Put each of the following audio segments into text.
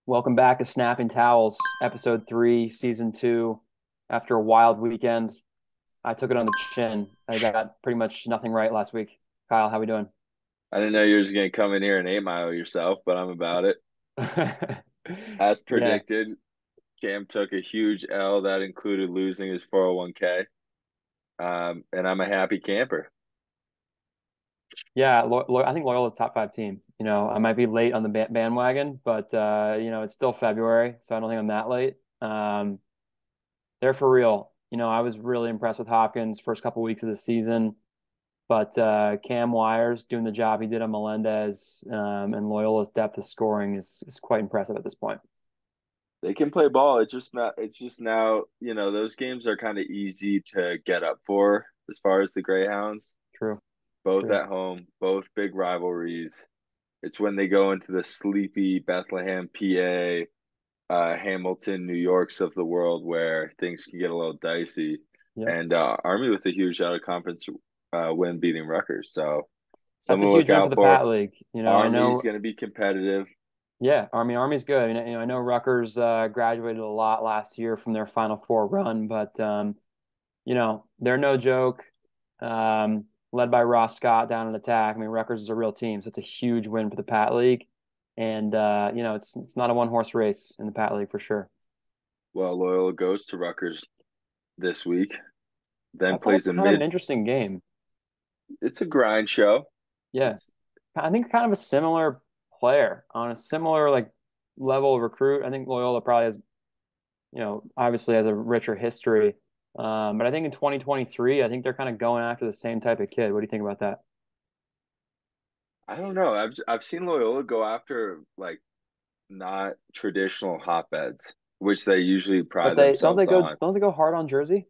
Welcome back to Snapping Towels, episode 3, season 2. After a wild weekend, I took it on the chin. I got pretty much nothing right last week. Kyle, how we doing? I didn't know you were just going to come in here and 8 Mile yourself, but I'm about it. As Yeah, predicted, Cam took a huge L that included losing his 401k. And I'm a happy camper. yeah. I think Loyola's top 5 team. I might be late on the bandwagon, but it's still February, so I don't think I'm that late. They're for real. I was really impressed with Hopkins first couple weeks of the season. But Cam Wires doing the job he did on Melendez, and Loyola's depth of scoring is quite impressive at this point. They can play ball. It's just now, those games are kind of easy to get up for as far as the Greyhounds, True, both true. at home, both big rivalries. It's when they go into the sleepy Bethlehem, PA, Hamilton, New Yorks of the world where things can get a little dicey. Yep. And Army with a huge out of conference win beating Rutgers. So That's something a to huge look win for out the for. Pat League. I Army's know, going to be competitive. yeah, Army's good. I know Rutgers graduated a lot last year from their Final Four run, but they're no joke. Led by Ross Scott down in attack. I mean, Rutgers is a real team, so it's a huge win for the Pat League. And it's not a one horse race in the Pat League for sure. Well, Loyola goes to Rutgers this week, then That's always plays a kind of an mid. interesting game. It's a grind show. Yeah. It's I think kind of a similar player on a similar like level of recruit. I think Loyola probably has, obviously has a richer history. But I think in 2023, I think they're kind of going after the same type of kid. What do you think about that? I don't know. I've seen Loyola go after like not traditional hotbeds, which they usually But pride they don't they themselves go on. don't they go hard on Jersey?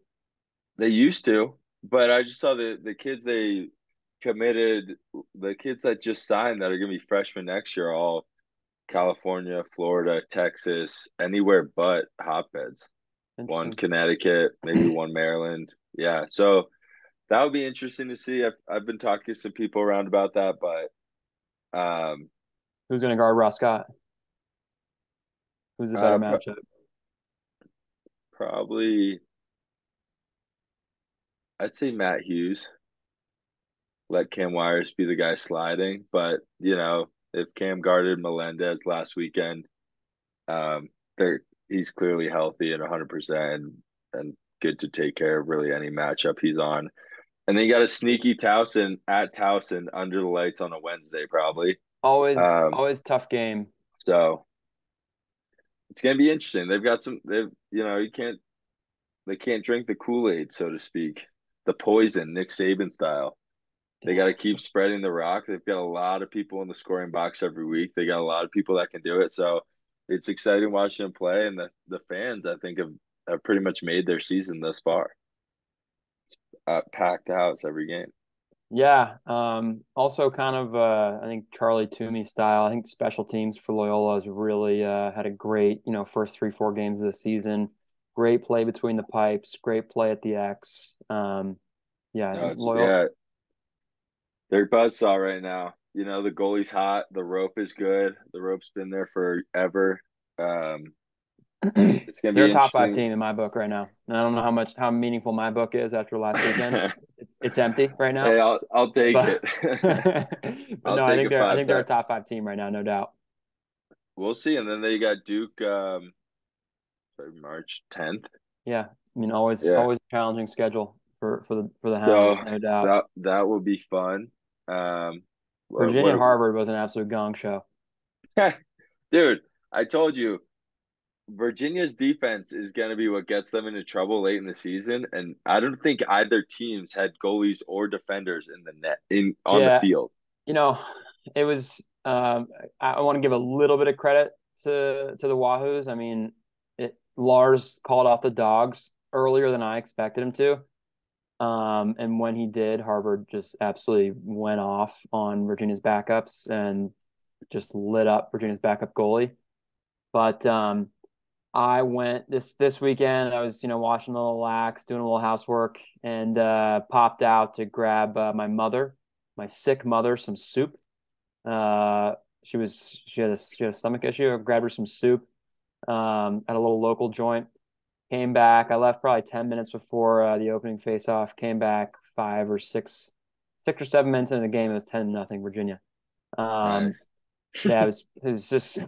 They used to, but I just saw the kids they committed, the kids that just signed that are going to be freshmen next year, all California, Florida, Texas, anywhere but hotbeds. One Interesting. Connecticut, maybe one Maryland. Yeah, so that would be interesting to see. I've been talking to some people around about that, but Who's going to guard Ross Scott? Who's the better pro matchup? probably I'd say Matt Hughes. Let Cam Wires be the guy sliding, but if Cam guarded Melendez last weekend, there he's clearly healthy and 100% and good to take care of really any matchup he's on. And then you got a sneaky Towson at Towson under the lights on a Wednesday, probably. Always, Um, always tough game. so it's gonna be interesting. They've got some. They've you can't they can't drink the Kool-Aid, so to speak, the poison, Nick Saban style. They got to keep spreading the rock. They've got a lot of people in the scoring box every week. They got a lot of people that can do it. So it's exciting watching them play, and the fans I think have pretty much made their season thus far. Packed house every game. Yeah. Also kind of I think Charlie Toomey style. I think special teams for Loyola has really had a great, first 3, 4 games of the season. Great play between the pipes, great play at the X. Yeah, I No, think it's Loyola. yeah, they're buzzsaw right now. The goalie's hot. The rope is good. The rope's been there forever. Um, it's gonna They're be a top 5 interesting. team in my book right now. And I don't know how meaningful my book is after last weekend. It's empty right Hey, now. I'll take But it. but I'll no, I take think a they're I five think they're a time. top 5 team right now, no doubt. We'll see. And then they got Duke March 10th. Yeah. I mean, always Yeah. always a challenging schedule for the Hounds, So no doubt. that will be fun. Virginia and What Harvard was an absolute gong show. dude, I told you Virginia's defense is going to be what gets them into trouble late in the season, and I don't think either teams had goalies or defenders in the net in on the Yeah, field. you know, it was I want to give a little bit of credit to the Wahoos. I mean, Lars called off the dogs earlier than I expected him to. And when he did, Harvard just absolutely went off on Virginia's backups and just lit up Virginia's backup goalie. But I went this weekend. I was watching a little lax, doing a little housework, and popped out to grab my sick mother, some soup. Uh, she had a stomach issue. I grabbed her some soup at a little local joint. Came back. I left probably 10 minutes before the opening face-off. Came back 6 or 7 minutes into the game. It was 10-0 Virginia. Um, Nice. yeah, it was just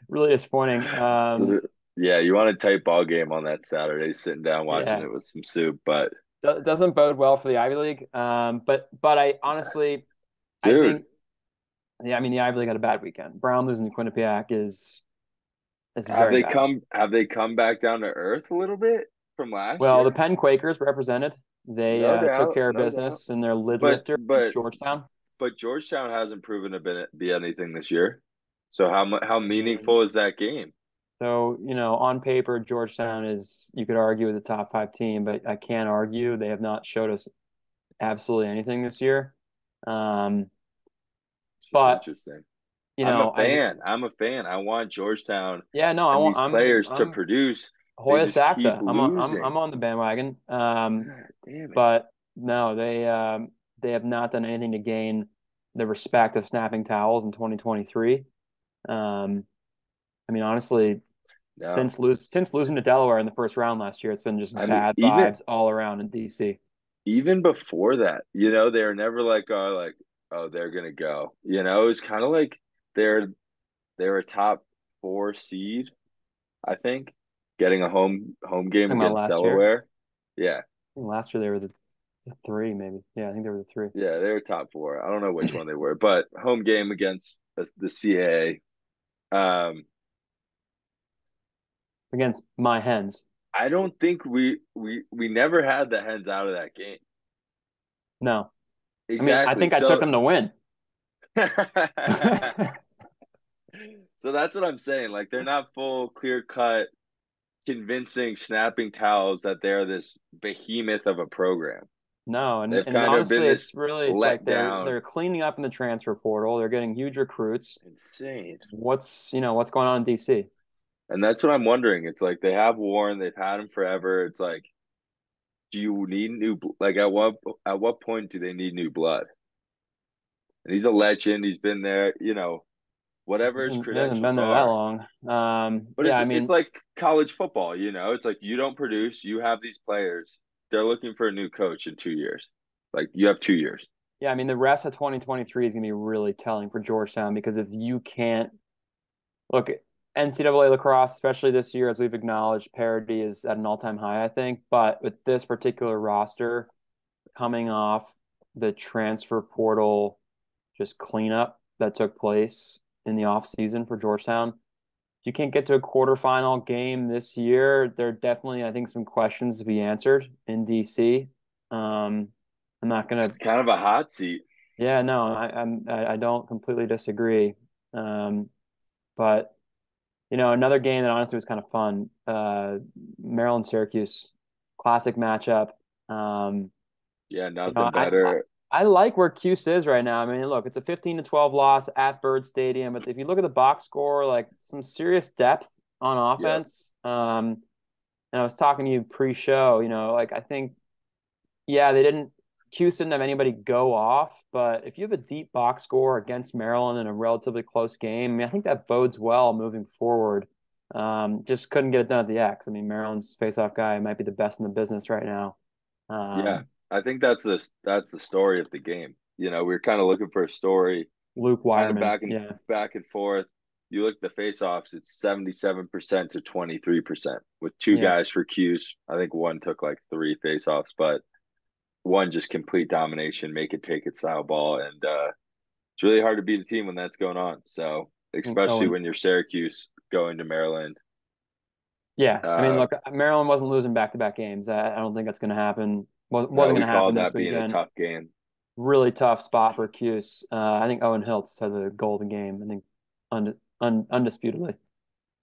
really disappointing. So, yeah, you want a tight ball game on that Saturday, sitting down watching Yeah, it with some soup. But doesn't bode well for the Ivy League. But I honestly I dude, think yeah, I mean the Ivy League had a bad weekend. Brown losing to Quinnipiac is very bad. have they come back down to earth a little bit from last Well, the year? Penn Quakers represented. They No took doubt, care of no doubt. business in their lid But lifter against but Georgetown. but Georgetown hasn't proven to be anything this year. So how I mean, meaningful is that game? so on paper, Georgetown is you could argue is a top five team, but I can't argue they have not showed us absolutely anything this year. Um, It's just but interesting. I I'm a fan. I want Georgetown yeah, no, I and want these players to I'm produce. They Hoya just keep Saxa. losing. I'm on the bandwagon. God damn it. But no, they have not done anything to gain the respect of snapping towels in 2023. I mean, honestly, No. since losing to Delaware in the first round last year, it's been just I mean, bad vibes all around in DC. even before that, they were never oh, they're gonna go. It was kind of like they're they're a top four seed, I think, getting a home game Talking about against last year. Delaware. Yeah, I think last year they were the three, maybe. Yeah, I think they were the three yeah, they were top four. I don't know which one they were, but home game against the CAA. against my hens. I don't think we never had the Hens out of that game. No, I mean, I Exactly. think I took So them to win. so that's what I'm saying. Like they're not full, clear cut, convincing snapping towels that they're this behemoth of a program. No, and They've and kind of been honestly, this it's like let down. they're cleaning up in the transfer portal. They're getting huge recruits. Insane. What's going on in DC? And that's what I'm wondering. It's like they have Warren, they've had him forever. It's like, do you need like at what point do they need new blood? And he's a legend. He's been there, whatever his He hasn't been credentials there that are. long. But Yeah, it's I it's mean, like college football, It's like you don't produce, you have these players. They're looking for a new coach in 2 years. Like you have 2 years. yeah, I mean, the rest of 2023 is going to be really telling for Georgetown because if you can't look NCAA lacrosse, especially this year, as we've acknowledged, parity is at an all-time high, I think. But with this particular roster coming off the transfer portal just cleanup that took place in the offseason for Georgetown, if you can't get to a quarterfinal game this year, there are definitely, I think, some questions to be answered in DC. I'm not gonna, It's kind of a hot seat. yeah, no, I don't completely disagree. Um, but another game that honestly was kind of fun. Maryland Syracuse, classic matchup. Um, Yeah, you know, nothing I, I better. I like where Cuse is right now. I mean, look, it's a 15-12 loss at Bird Stadium, but if you look at the box score, like some serious depth on Yep. offense. And I was talking to you pre-show, like I think, yeah, they didn't. Cuse didn't have anybody go off, but if you have a deep box score against Maryland in a relatively close game, I mean, I think that bodes well moving forward. Just couldn't get it done at the X. I mean, Maryland's face-off guy might be the best in the business right now. Yeah. Um, I think that's the story of the game. We're kind of looking for a story, Luke kind of Wireman, yeah, back and forth. You look at the face-offs, it's 77% to 23% with two yeah. guys for Q's. I think one took like three face-offs, but one just complete domination, make it take it style ball. And it's really hard to beat a team when that's going on. So, Oh, especially and when you're Syracuse going to Maryland. yeah. I mean, Uh, look, Maryland wasn't losing back-to-back games. I don't think that's going to happen. Wasn't no, going we to happen called this that being a weekend. tough game. Really tough spot for Cuse. I think Owen Hiltz had the goal of the game. I think undisputably.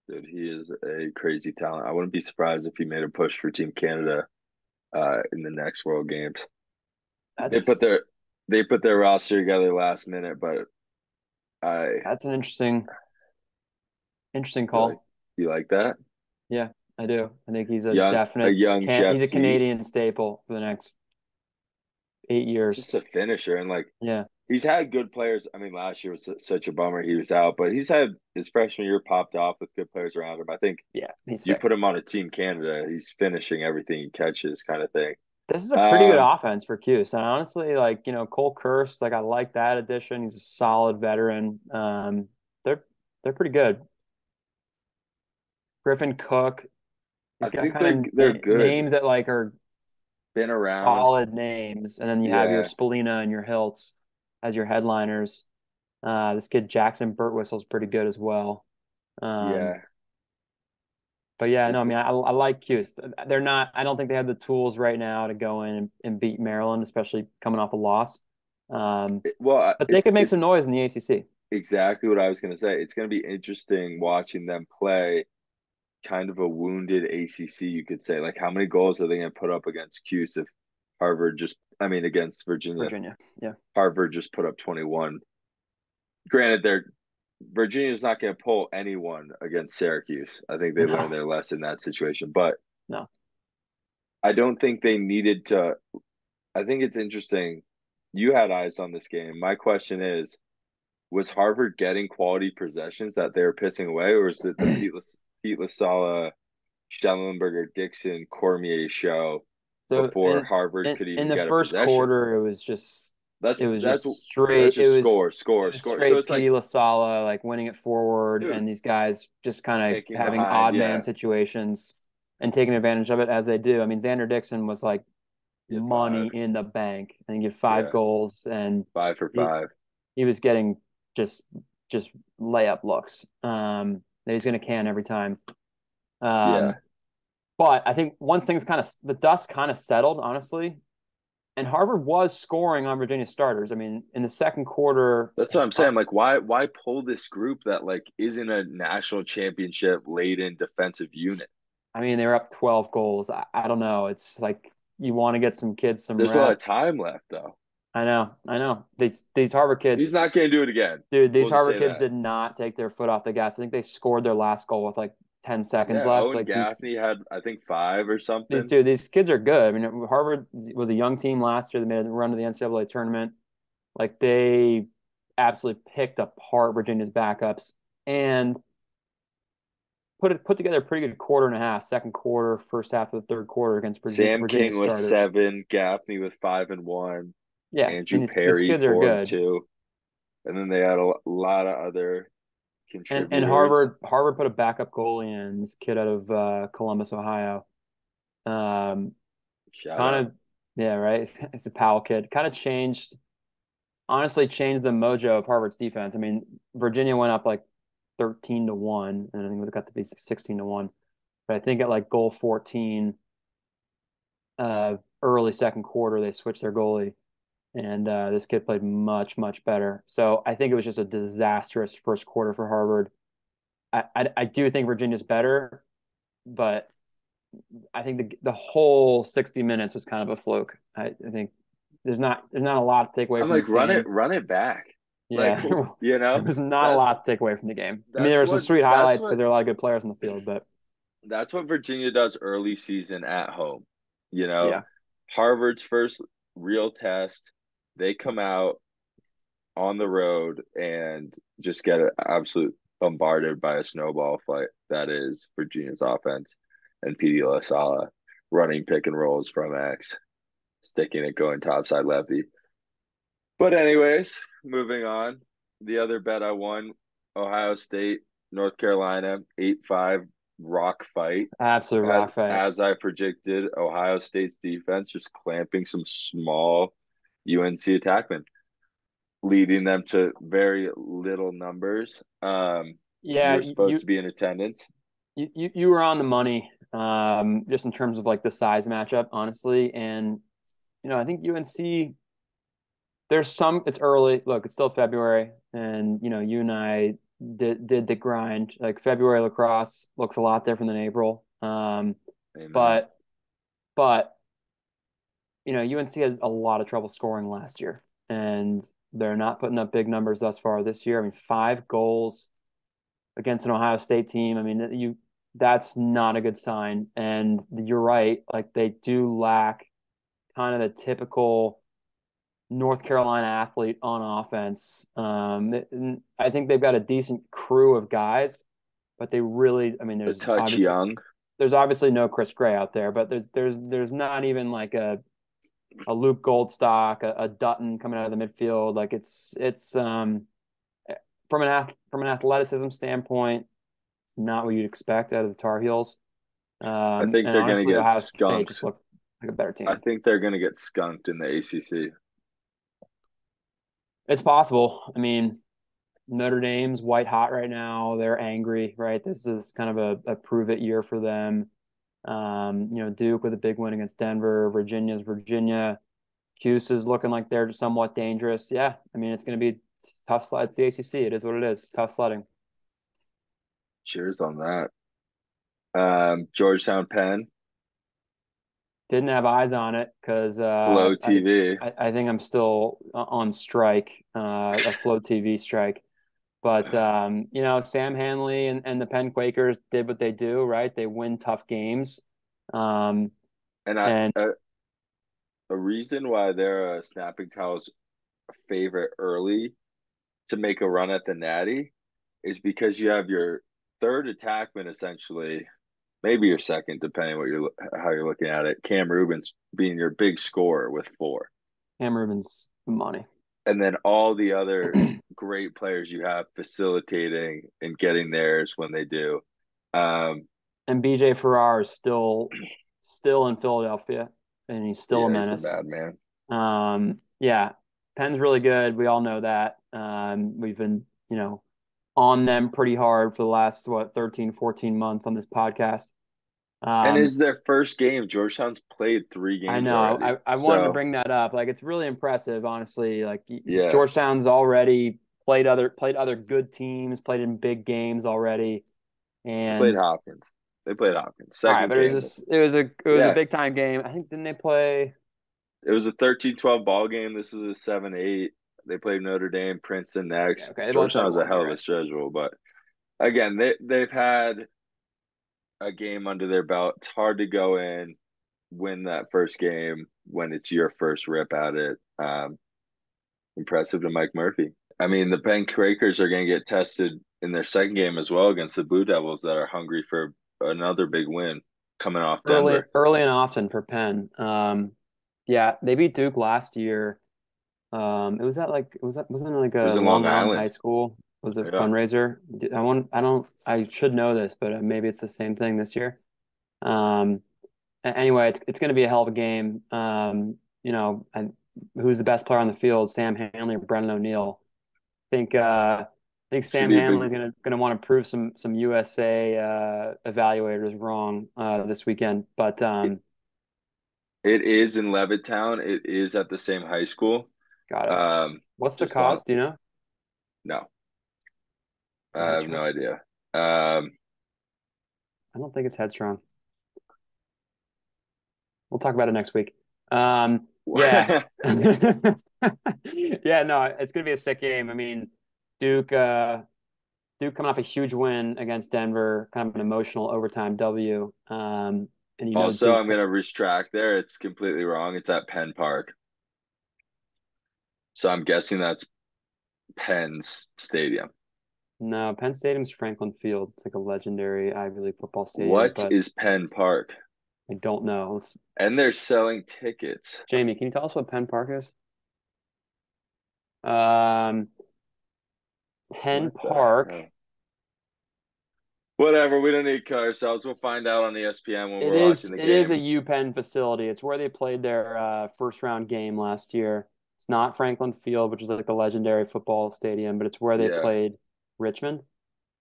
Dude, he is a crazy talent. I wouldn't be surprised if he made a push for Team Canada in the next World Games. They put That's their they put their roster together last minute, but I that's an interesting you like call. you like that Yeah, I do. I think he's a young a definite young can Jeff he's a T, Canadian staple for the next 8 years. just a finisher and like Yeah. he's had good players. I mean, last year was such a bummer he was out, but he's had his freshman year popped off with good players around him. I think Yeah, he's you sick. put him on a Team Canada, he's finishing everything he catches, kind of thing. This is a pretty good Um, offense for Cuse. And honestly, like, Cole Kirst, like I like that addition. He's a solid veteran. They're they're pretty good. Griffin Cook, I you've got think kind they're of good. names that like are Been around, solid names, and then you have your yeah, Spalina and your Hiltz as your headliners. This kid Jackson Burtwhistle's pretty good as well. Um, yeah. but yeah, no, I It's mean, I like Cuse. They're not. I don't think they have the tools right now to go in and beat Maryland, especially coming off a loss. Um, well, but they could make some it's noise in the ACC exactly what I was going to say. It's going to be interesting watching them play kind of a wounded ACC, you could say. Like, how many goals are they going to put up against Cuse if Harvard just, I mean, against Virginia, Virginia. Yeah, Harvard just put up 21. Granted, Virginia's not going to pull anyone against Syracuse. I think they learned no, their lesson in that situation, but no. I don't think they needed to. I think it's interesting. You had eyes on this game. My question is, was Harvard getting quality possessions that they were pissing away, or is it the Pete LaSala, Schellenberger, Dixon, Cormier show So before Harvard in could in even the get a first possession? quarter, That's it was that's just that's straight. just score, It score, was score. So straight it's like, Petey LaSala like winning it forward, dude, and these guys just kind of picking having behind, odd man yeah, situations and taking advantage of it as they do. I mean, Xander Dixon was like get money five, in the bank. I think he had 5 goals, and 5 for 5. he he was getting just just layup looks. That he's going to can every time. Yeah, Um, but I think once things the dust kind of settled, honestly, and Harvard was scoring on Virginia starters. I mean, in the second quarter, that's what I'm saying. Like, why pull this group that like isn't a national championship laden defensive unit? I mean, they were up 12 goals. I don't know. It's like you want to get some kids some There's a lot of reps. time left though. I know. These Harvard kids, He's not going to do it again. dude, these We'll just Harvard say kids that. did not take their foot off the gas. I think they scored their last goal with like 10 seconds Yeah, left. Owen Like Gaffney had I think 5 or something. these kids are good. I mean, Harvard was a young team last year. They made a run to the NCAA tournament. Like they absolutely picked apart Virginia's backups and put together a pretty good quarter and a half, second quarter, first half of the third quarter against Sam Virginia King was starters. 7, Gaffney with 5 and 1, Yeah, I mean Andrew these Perry kids are four and good. two, and then they had a lot of other And contributors. Harvard put a backup goalie in, this kid out of Columbus, Ohio. Um, Shout kind out. of yeah, right. It's a Powell kid. Kind of honestly changed the mojo of Harvard's defense. I mean, Virginia went up like 13-1, and I think it got to be 16-1. But I think at like goal 14, early second quarter, they switched their goalie, and this kid played much better. So I think it was just a disastrous first quarter for Harvard. I do think Virginia's better, but I think the whole 60 minutes was kind of a fluke. I think there's not a lot to take away I'm from like, this game. run it back. Like, Yeah, you there know, was not a that lot to take away from the game. I mean, there that's were some what sweet that's highlights because what there are a lot of good players on the field, but that's what Virginia does early season at home. You know, yeah, Harvard's first real test, they come out on the road and just get absolute bombarded by a snowball fight that is Virginia's offense and PD LaSala running pick and rolls from X, sticking it going topside lefty. But anyways, moving on. The other bet I won, Ohio State, North Carolina, 8-5 rock fight. absolute As rock fight. as I predicted, Ohio State's defense just clamping some small UNC attackmen, leading them to very little numbers. You Yeah, were supposed to be in attendance. you were on the money, just in terms of like the size matchup, honestly. And I think UNC. There's some. It's early. Look, it's still February, and you and I did the grind. Like February lacrosse looks a lot different than April. Amen. But but UNC had a lot of trouble scoring last year, and they're not putting up big numbers thus far this year. I mean, 5 goals against an Ohio State team. I mean, that's not a good sign. And you're right, like they do lack kind of the typical North Carolina athlete on offense. I think they've got a decent crew of guys, but they really, I mean, A touch young. there's obviously no Chris Gray out there, but there's not even like a Luke Goldstock, a Dutton coming out of the midfield. Like it's from an athleticism standpoint, it's not what you'd expect out of the Tar Heels. I think And they're going to honestly, get Ohio State just skunked. looked like a better I team. think they're going to get skunked in the ACC. It's possible. I mean, Notre Dame's white hot right now. They're angry, right? This is kind of a prove it year for them. Duke with a big win against Denver. Virginia's Virginia. Cuse is looking like they're somewhat dangerous. Yeah, I mean, it's tough sled. It's the ACC. It is what it is. Tough sledding. Cheers on that. Georgetown Penn, Didn't have eyes on it because Flow TV. I think I'm still on strike, a Flow TV strike. But Sam Hanley and the Penn Quakers did what they do, right? They win tough games. Um, And and a reason why they're a Snapping Towels favorite early to make a run at the Natty is because you have your third attackman essentially, maybe your second, depending what you're how you're looking at it. Cam Rubens being your big scorer with 4, Cam Rubin's money. and then all the other great players you have facilitating and getting theirs when they do. And BJ Farrar is still in Philadelphia, and he's still a Yeah, he's a menace. madman. Yeah, Penn's really good. We all know that. We've been, on them pretty hard for the last, 13, 14 months on this podcast. And Um, it's their first game. Georgetown's played 3 I games know. already. I wanted to So, bring that up. Like, it's really impressive, honestly. Like, yeah, Georgetown's already played other good teams, played in big games already. they played And Hopkins. They played Hopkins. all right, Second but it was game. just it was a Yeah, big time game. I think didn't they play? it was a 13-12 ball game. This was a 7-8. They played Notre Dame, Princeton Yeah, next. okay, they've only Georgetown played has a one. hell You're of a right. schedule, but again, they've had a game under their belt. It's hard to go in, win that first game when it's your first rip at it. Impressive to Mike Murphy. I mean, the Penn Quakers are going to get tested in their second game as well against the Blue Devils that are hungry for another big win coming off Denver. Early and often for Penn. Yeah, they beat Duke last year. It was at like wasn't it like It was a in Long Long Island high Island. school? Was it Yeah. fundraiser? I should know this, but maybe it's the same thing this year. Um, anyway, it's going to be a hell of a game. Who's the best player on the field, Sam Hanley or Brendan O'Neill? I think It's going Sam to be a big Hanley's gonna want to prove some USA evaluators wrong this weekend. But It is in Levittown. It is at the same high school. got it. Um, What's the just on cost? Do you know? no, I have no Headstrong. idea. Um, I don't think it's headstrong. We'll talk about it next week. Yeah. Yeah, no, it's gonna be a sick game. I mean, Duke Duke coming off a huge win against Denver, kind of an emotional overtime W. And also, Duke. I'm going to retract there. It's completely wrong. It's at Penn Park. So I'm guessing that's Penn's stadium. No, Penn Stadium's Franklin Field. It's like a legendary Ivy League football stadium, What but is Penn Park? I don't know. And they're selling tickets. Jamie, can you tell us what Penn Park is? Um, Penn What the Park. hell? Whatever. We don't need to kill ourselves. We'll find out on ESPN when It we're watching is the it is a game. UPenn facility. It's where they played their first round game last year. It's not Franklin Field, which is like a legendary football stadium, but it's where they Yeah. played Richmond.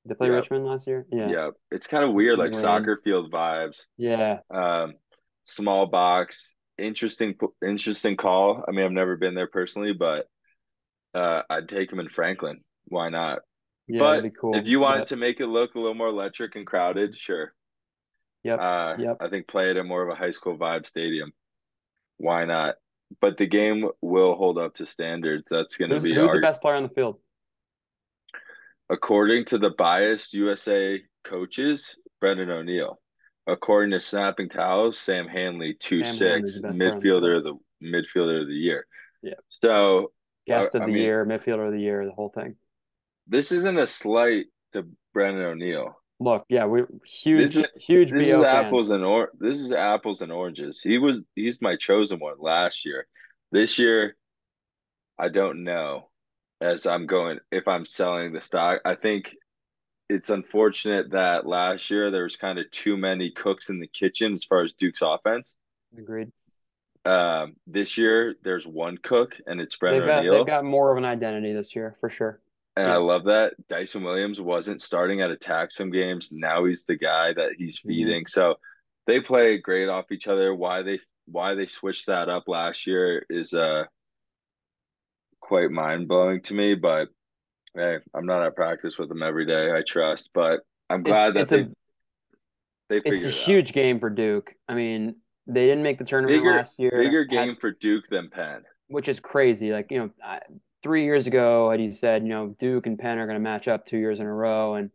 Did they play Yep. Richmond last year? Yeah. Yep. It's kind of weird, like Lane. soccer field vibes. Yeah. Um, Small box. Interesting call. I mean, I've never been there personally, but I'd take him in Franklin. Why not? Yeah, that'd But be if cool. you wanted Yep. to make it look a little more electric and crowded, sure. Yep. Yep. I think play it at more of a high school vibe stadium. Why not? But the game will hold up to standards. That's going to be Who's the our, best player on the field? according to the biased USA coaches, Brendan O'Neill. According to Snapping Towels, Sam Hanley, two Sam Hanley's the six, best player on the field. midfielder of the year. Yeah. So, Guest of I the mean, year, midfielder of the year, the whole thing. this isn't a slight to Brendan O'Neill. Look, yeah, we're This is huge this is BO fans. this is apples and oranges. He's my chosen one last year. This year, I don't know as I'm going if I'm selling the stock. I think it's unfortunate that last year there was kind of too many cooks in the kitchen as far as Duke's offense. Agreed. This year there's one cook and it's Brennan They've O'Neill. got more of an identity this year for sure. And I Yeah. love that Dyson Williams wasn't starting at attack some games. Now he's the guy that he's Hmm. feeding. So they play great off each other. Why they switched that up last year is quite mind blowing to me. But hey, I'm not at practice with them every day. I trust, but I'm It's glad that it's they a they it's a figured it out. huge game for Duke. I mean, they didn't make the tournament Bigger last year, bigger had game for Duke than Penn. which is crazy. Like, 3 years ago, had you said, Duke and Penn are going to match up 2 years in a row, and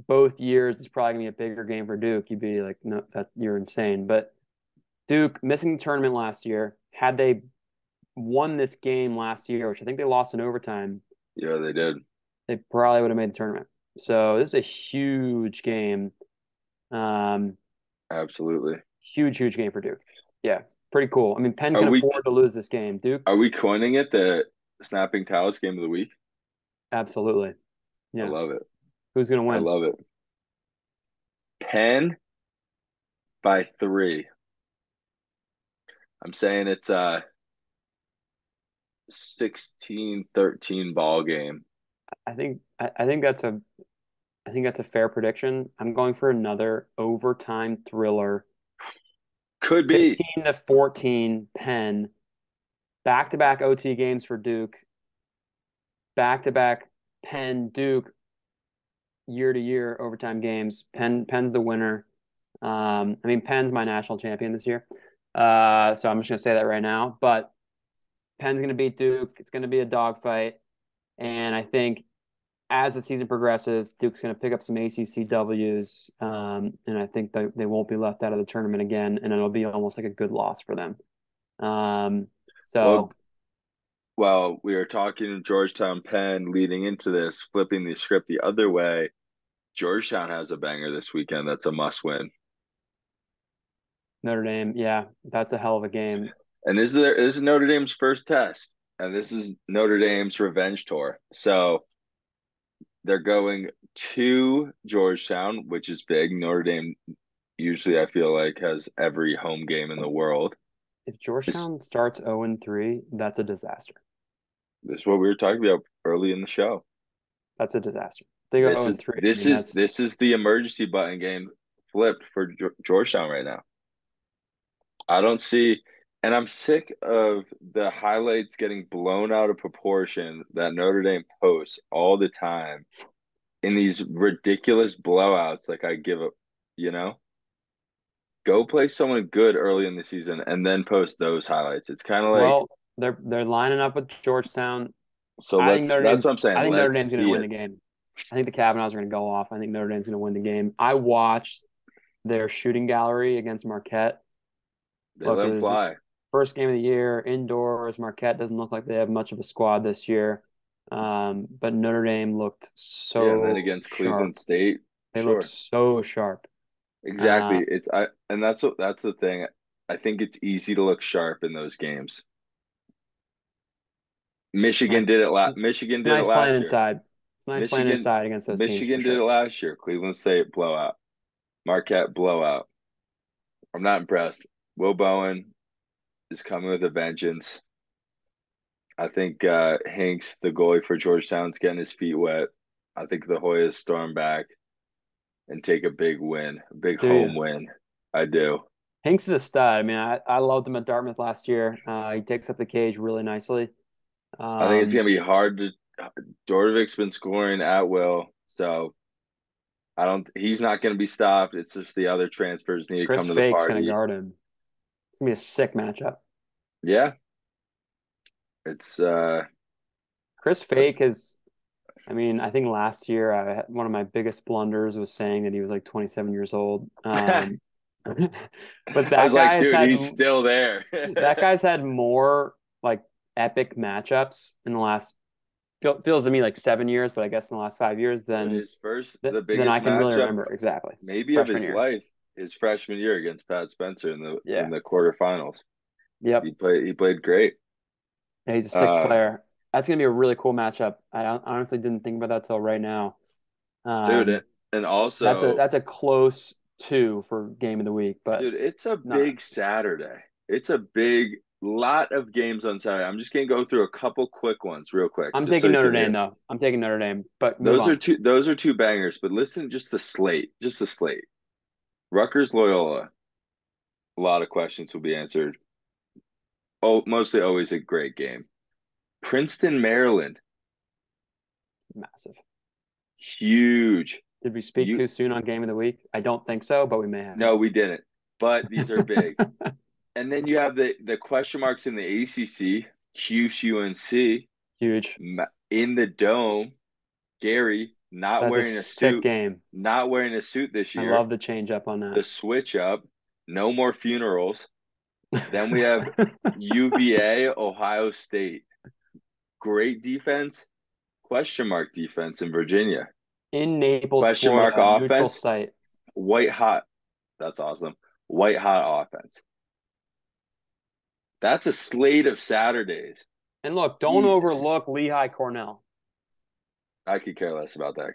both years it's probably going to be a bigger game for Duke, you'd be like, no, that you're insane. But Duke missing the tournament last year, had they won this game last year, which I think they lost in overtime, Yeah, they did. they probably would have made the tournament. So this is a huge game. Um, Absolutely. huge game for Duke. Yeah, pretty cool. I mean, Penn Are can we afford to lose this game. Duke, are we coining it the snapping towels game of the week? absolutely. I Yeah. love it. Who's going to I win? love it. Penn by 3. I'm saying it's a 16-13 ball game. I think that's a fair prediction. I'm going for another overtime thriller. Could be. 15-14 Penn. Back-to-back OT games for Duke. Back-to-back Penn Duke year to year overtime games. Penn's the winner. I mean, Penn's my national champion this year. So I'm just gonna say that right now. But Penn's gonna beat Duke. It's gonna be a dogfight. And I think as the season progresses, Duke's going to pick up some ACC W's, and I think that they won't be left out of the tournament again, and it'll be almost like a good loss for them. Um, Well, so well, we are talking Georgetown Penn leading into this, flipping the script the other way. Georgetown has a banger this weekend. That's a must win. Notre Dame, yeah, that's a hell of a game. And this is Notre Dame's first test. And this is Notre Dame's revenge tour. So they're going to Georgetown, which is big. Notre Dame usually, I feel like, has every home game in the world. If This, Georgetown starts 0-3, that's a disaster. this is what we were talking about early in the show. That's a disaster. They go This 0 is 3. I this mean, is that's this is the emergency button game flipped for Georgetown right now. I don't see, and I'm sick of the highlights getting blown out of proportion that Notre Dame posts all the time in these ridiculous blowouts. Like I give up, you know, go play someone good early in the season and then post those highlights. It's kind of like, well, they're lining up with Georgetown. so that's what I'm I saying. think Notre Let's Dame's going to see win it. the game. I think the Cavanaughs are going to go off. I think Notre Dame's going to win the game. I watched their shooting gallery against Marquette. They Look, let it them was fly. first game of the year indoors. Marquette doesn't look like they have much of a squad this year. But Notre Dame looked Yeah, and then so against sharp. Cleveland State, They looked sure. so sharp. Uh, Exactly. And that's the thing. I think it's easy to look sharp in those games. it's nice. Michigan It's did it nice playing last year. inside. It's nice playing Michigan inside against those teams for Michigan did it sure. last year. Cleveland State blowout. Marquette blowout. I'm not impressed. Will Bowen is coming with a vengeance. I think Hanks, the goalie for Georgetown's getting his feet wet. I think the Hoyas storm back and take a big win, a big Do you? home win. I do. Hanks is a stud. I mean, I loved him at Dartmouth last year. He takes up the cage really nicely. I think it's Um, gonna be hard to. Dorvic's been scoring at will, so I don't. He's not gonna be stopped. It's just the other transfers need to Chris come to the Fake's going to party. guard him. It's going to be a sick matchup. Yeah, it's Chris that's Fake is, I mean, I think last year one of my biggest blunders was saying that he was like 27 years old. I But was like, dude, he's still there. that guy's had more like epic matchups in the last feels to me like 7 years, but I guess in the last 5 years, But then the then I biggest can really matchup remember exactly. maybe of Freshman his year. life, his freshman year against Pat Spencer in Yeah. the quarterfinals. Yep. He played great. Yeah, he's a sick Um, player. That's gonna be a really cool matchup. Honestly didn't think about that till right now. dude, Um, and that's a also, that's a close two for game of the week, but dude, it's a not. big Saturday. It's a big lot of games on Saturday. I'm just gonna go through a couple quick ones real quick, I'm just so taking you Notre can Dame hear. though. I'm taking Notre Dame, but move on. Those are two bangers, but listen, just the slate. Rutgers Loyola, a lot of questions will be answered. Oh, mostly always a great game. Princeton, Maryland, Massive. huge. Did we speak You too soon on game of the week? I don't think so, but we may No, have. we didn't. But these are big. And then you have the question marks in the ACC, UNC Huge. in the dome. Gary That's a sick game. not wearing a suit this I year. love the change up on The that. switch up, no more funerals. Then we have UVA, Ohio State. Great defense, question mark defense in Virginia. In Naples, Question mark Florida, neutral offense, site. white hot. That's awesome. White hot offense. That's a slate of Saturdays. And look, don't Jesus. overlook Lehigh Cornell. I could care less about that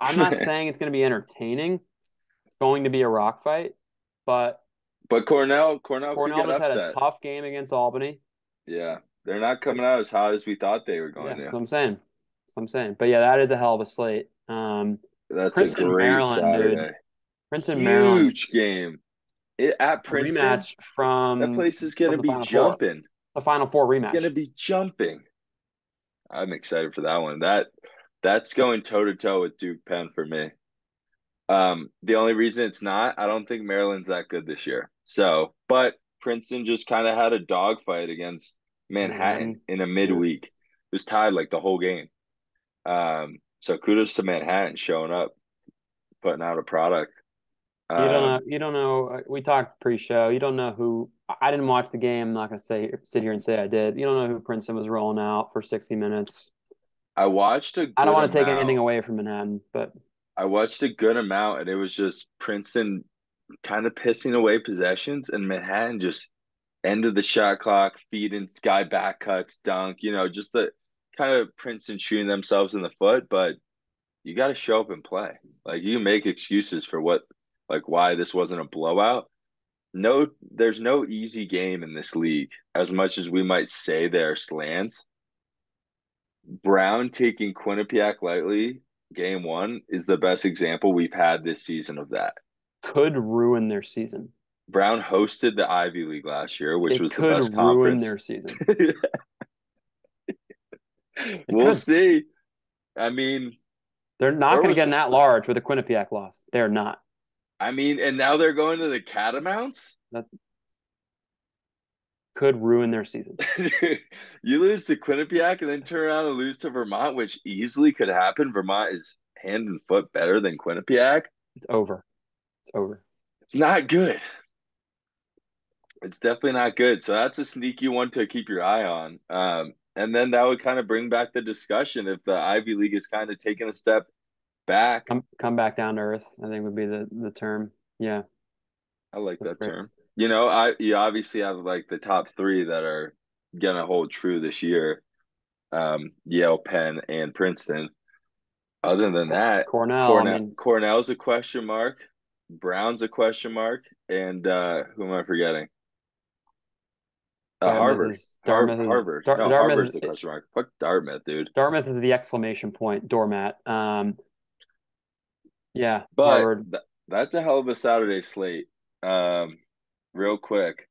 I'm not game. saying it's going to be entertaining. It's going to be a rock fight, but But Cornell could Cornell get just had a upset. tough game against Albany. Yeah. They're not coming out as hot as we thought they were Yeah, going that's to. what I'm saying. That's what I'm saying. But yeah, that is a hell of a slate. That's a Princeton, great Maryland, dude. Saturday. Princeton, Maryland, Huge game. At a Princeton, rematch that from place is going to the be Final Four. jumping. The Final Four Going rematch. to be jumping. I'm excited for that one. That's going toe to toe with Duke Penn for me. The only reason it's not, I don't think Maryland's that good this year. So, but Princeton just kind of had a dogfight against Manhattan Manhattan. in a Yeah. midweek. It was tied like the whole game. So kudos to Manhattan showing up, putting out a product. You don't know. Um, You don't know. We talked pre-show. You don't know who. I didn't watch the game. I'm not gonna sit here and say I did. You don't know who Princeton was rolling out for 60 minutes. I watched a I don't good want to take anything amount. away from Manhattan, but I watched a good amount, and it was just Princeton kind of pissing away possessions, and Manhattan just end of the shot clock, feeding guy back cuts, dunk, just the kind of Princeton shooting themselves in the foot, but you got to show up and play. Like you can make excuses for why this wasn't a blowout. No, there's no easy game in this league. As much as we might say there are slants, Brown taking Quinnipiac lightly, game one, is the best example we've had this season of that. could ruin their season. Brown hosted the Ivy League last year, which It was the could best ruin conference. their season. It We'll could. see. I mean, They're not where going to was get an at-large with a Quinnipiac loss. They're not. and now they're going to the Catamounts? That could ruin their season. You lose to Quinnipiac and then turn around and lose to Vermont, which easily could happen. Vermont is hand and foot better than Quinnipiac. It's over. It's over. It's not good. It's definitely not good. So that's a sneaky one to keep your eye on. And then that would kind of bring back the discussion if the Ivy League is kind of taking a step back. Come back down to earth, I think would be the term. Yeah, I like the that term. phrase. You obviously have like the top three that are gonna hold true this year. Yale, Penn, and Princeton. Other than that, Cornell, I mean, Cornell's a question mark, Brown's a question mark, and who am I forgetting? Dartmouth Harvard. is Dartmouth is Harvard. Dar No, Dartmouth Harvard's a is question mark. Fuck Dartmouth, dude. Dartmouth is the exclamation point doormat. Yeah, But Harvard. that's a hell of a Saturday slate. Um, Real quick,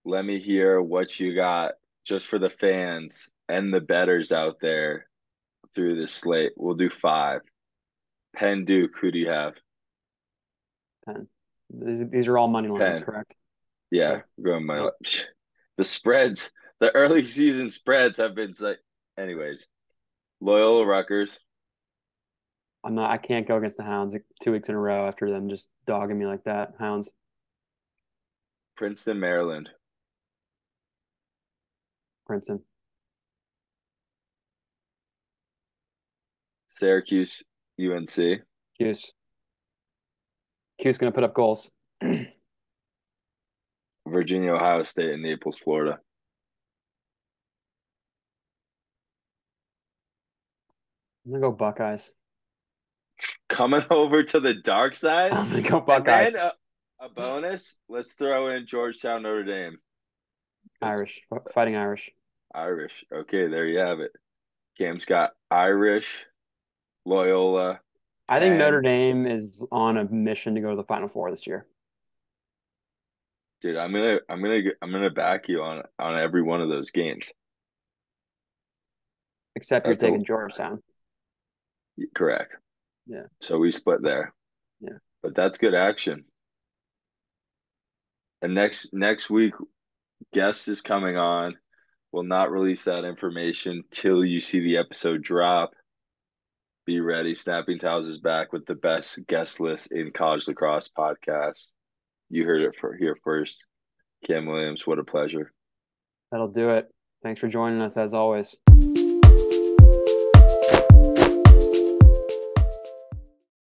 let me hear what you got just for the fans and the betters out there through this slate. We'll do five. Penn Duke, who do you have? Penn. These are all money lines, Penn. correct? Yeah, Okay. we're going my Yep. the spreads, the early season spreads have been like anyways. Loyola Rutgers, I'm not. I can't go against the Hounds 2 weeks in a row after them just dogging me like that. Hounds. Princeton, Maryland. Princeton. Syracuse, UNC. Cuse. Cuse going to put up goals. Virginia, Ohio State, and Naples, Florida. I'm going to go Buckeyes. Coming over to the dark side. I'm going to go And Buckeyes. then a bonus, let's throw in Georgetown, Notre Dame. Irish. Fighting Irish. Irish. Okay, there you have it. Cam's got Irish, Loyola, I think Penn. Notre Dame is on a mission to go to the Final Four this year. Dude, I'm gonna back you on every one of those games. Except you're That's a taking Georgetown. correct. Yeah. So we split there. Yeah. But that's good action. And next week, guest is coming on. We'll not release that information till you see the episode drop. Be ready. Snapping Towels is back with the best guest list in college lacrosse podcast. You heard it here first. Cam Williams, what a pleasure. That'll do it. Thanks for joining us as always.